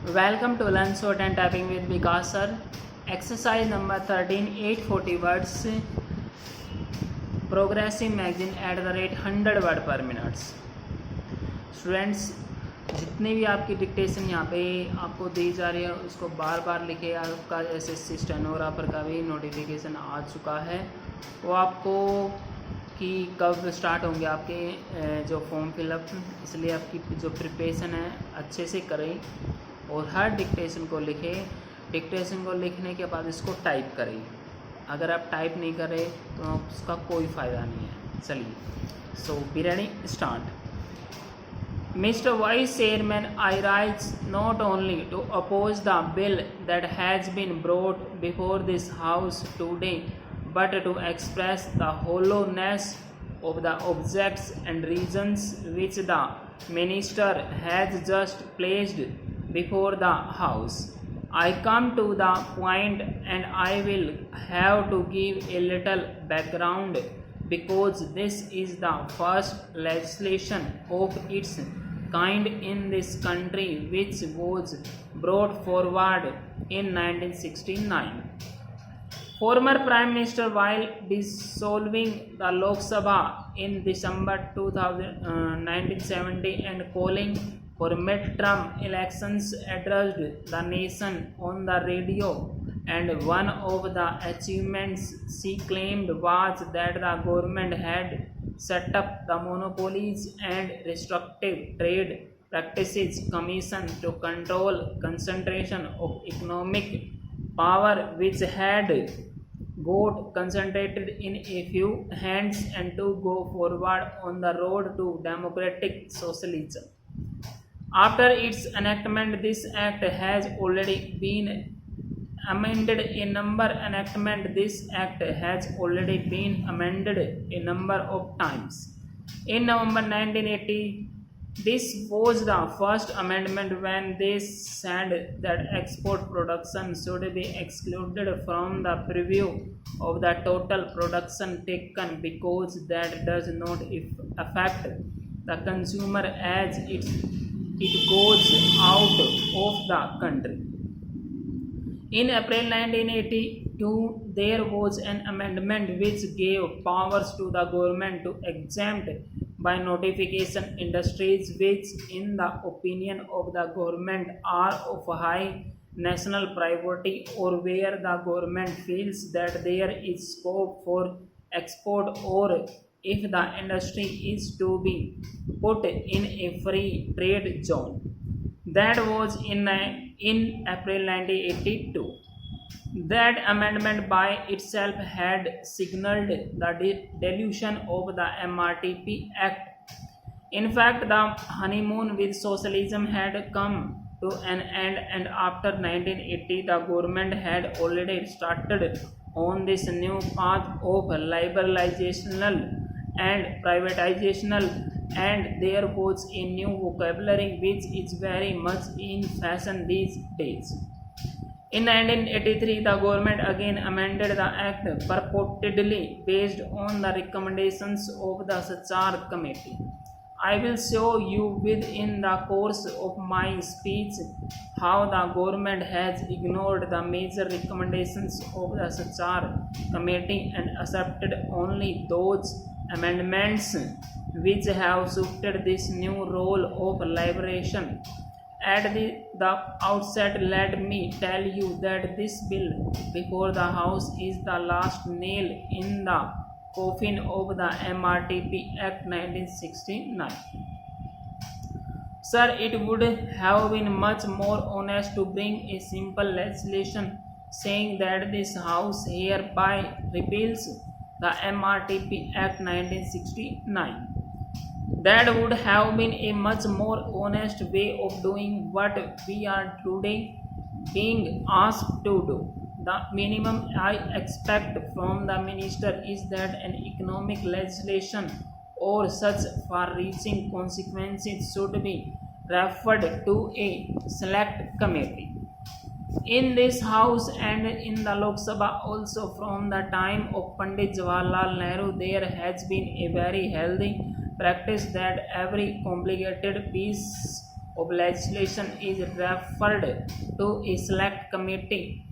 Welcome to Learn Short and Typing with VIKAS Sir. Exercise number 13, 840 words. Progressive magazine at the rate 100 word per minute. Students, जितनी भी आपकी dictation यहाँ पे आपको दी जा रही है उसको बार बार लिखे। आपका एसएससी स्टेनोग्राफर का भी नोटिफिकेशन आ चुका है, वो आपको कि कब स्टार्ट होंगे आपके जो फॉर्म फिलअप, इसलिए आपकी जो प्रिपरेशन है अच्छे से करें और हर डिक्टेशन को लिखें। डिक्टेशन को लिखने के बाद इसको टाइप करें। अगर आप टाइप नहीं करें तो उसका कोई फ़ायदा नहीं है। चलिए, so be ready, start. Mr. Vice Chairman, I rise not only to oppose the bill that has been brought before this House today, but to express the hollowness of the objects and reasons which the Minister has just placed before the House. I come to the point and I will have to give a little background because this is the first legislation of its kind in this country which was brought forward in 1969. Former Prime Minister, while dissolving the Lok Sabha in December 1970 and calling for mid-term elections, addressed the nation on the radio, and one of the achievements she claimed was that the government had set up the Monopolies and Restrictive Trade Practices Commission to control concentration of economic power which had got concentrated in a few hands and to go forward on the road to democratic socialism. After its enactment, this act has already been amended a number of times. In November 1980, this was the first amendment when they said that export production should be excluded from the preview of the total production taken because that does not affect the consumer as it goes out of the country. In April 1982, there was an amendment which gave powers to the government to exempt by notification industries which, in the opinion of the government, are of high national priority or where the government feels that there is scope for export or if the industry is to be put in a free trade zone. That was in April 1982. That amendment by itself had signaled the dilution of the MRTP Act. In fact, the honeymoon with socialism had come to an end, and after 1980, the government had already started on this new path of liberalizational and privatizational, and there was a new vocabulary which is very much in fashion these days. In 1983, the government again amended the act purportedly based on the recommendations of the Sachar Committee. I will show you within the course of my speech how the government has ignored the major recommendations of the Sachar Committee and accepted only those amendments which have suited this new role of liberation. At the outset, let me tell you that this bill before the House is the last nail in the coffin of the MRTP Act 1969. Sir, it would have been much more honest to bring a simple legislation saying that this House hereby repeals the MRTP Act 1969. That would have been a much more honest way of doing what we are today being asked to do. The minimum I expect from the minister is that an economic legislation or such far-reaching consequences should be referred to a select committee. In this House and in the Lok Sabha also from the time of Pandit Jawaharlal Nehru, there has been a very healthy practice that every complicated piece of legislation is referred to a select committee.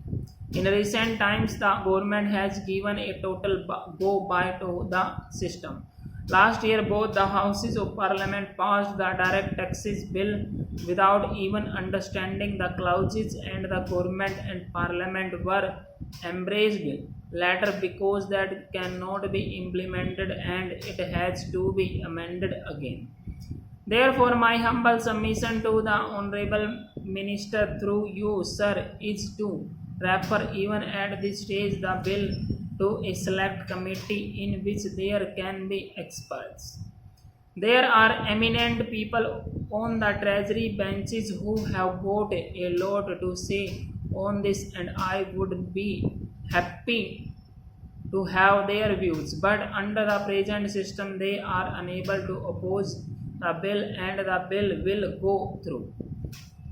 In recent times, the government has given a total go by to the system. Last year, both the houses of parliament passed the direct taxes bill without even understanding the clauses, and the government and parliament were embraced later because that cannot be implemented and it has to be amended again. Therefore, my humble submission to the Honorable Minister through you, Sir, is to refer even at this stage the bill to a select committee in which there can be experts. There are eminent people on the treasury benches who have got a lot to say on this, and I would be happy to have their views, but under the present system they are unable to oppose the bill and the bill will go through.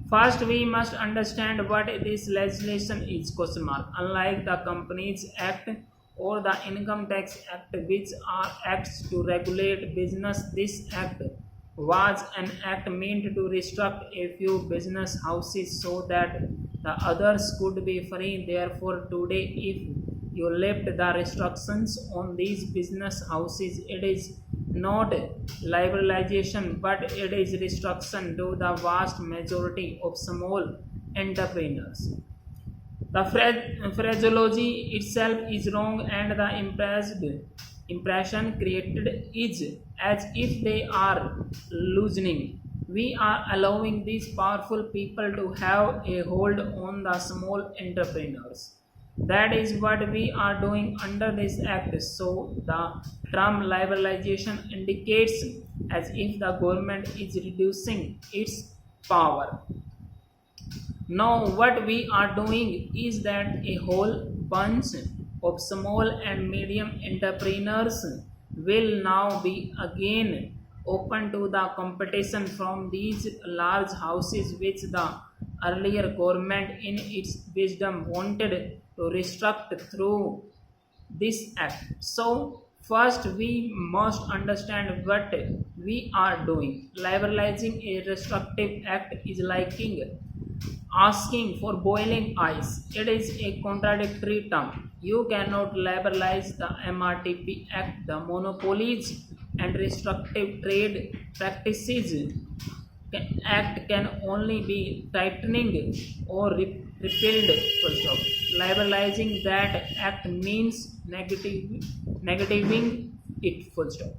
First, we must understand what this legislation is. Question mark. Unlike the Companies Act or the Income Tax Act, which are acts to regulate business, this act was an act meant to restrict a few business houses so that the others could be free. Therefore, today, if you lift the restrictions on these business houses, it is not liberalization but it is restriction to the vast majority of small entrepreneurs. The phraseology itself is wrong, and the impression created is as if they are loosening. We are allowing these powerful people to have a hold on the small entrepreneurs. That is what we are doing under this act. So the term liberalization indicates as if the government is reducing its power. Now, what we are doing is that a whole bunch of small and medium entrepreneurs will now be again open to the competition from these large houses which the earlier government in its wisdom wanted to restrict through this act. So, first we must understand what we are doing. Liberalizing a restrictive act is liking asking for boiling ice. It is a contradictory term. You cannot liberalize the MRTP Act, the monopolies and restrictive trade practices act can only be tightening or repealed. Full stop. Liberalizing that act means negativing it. Full stop.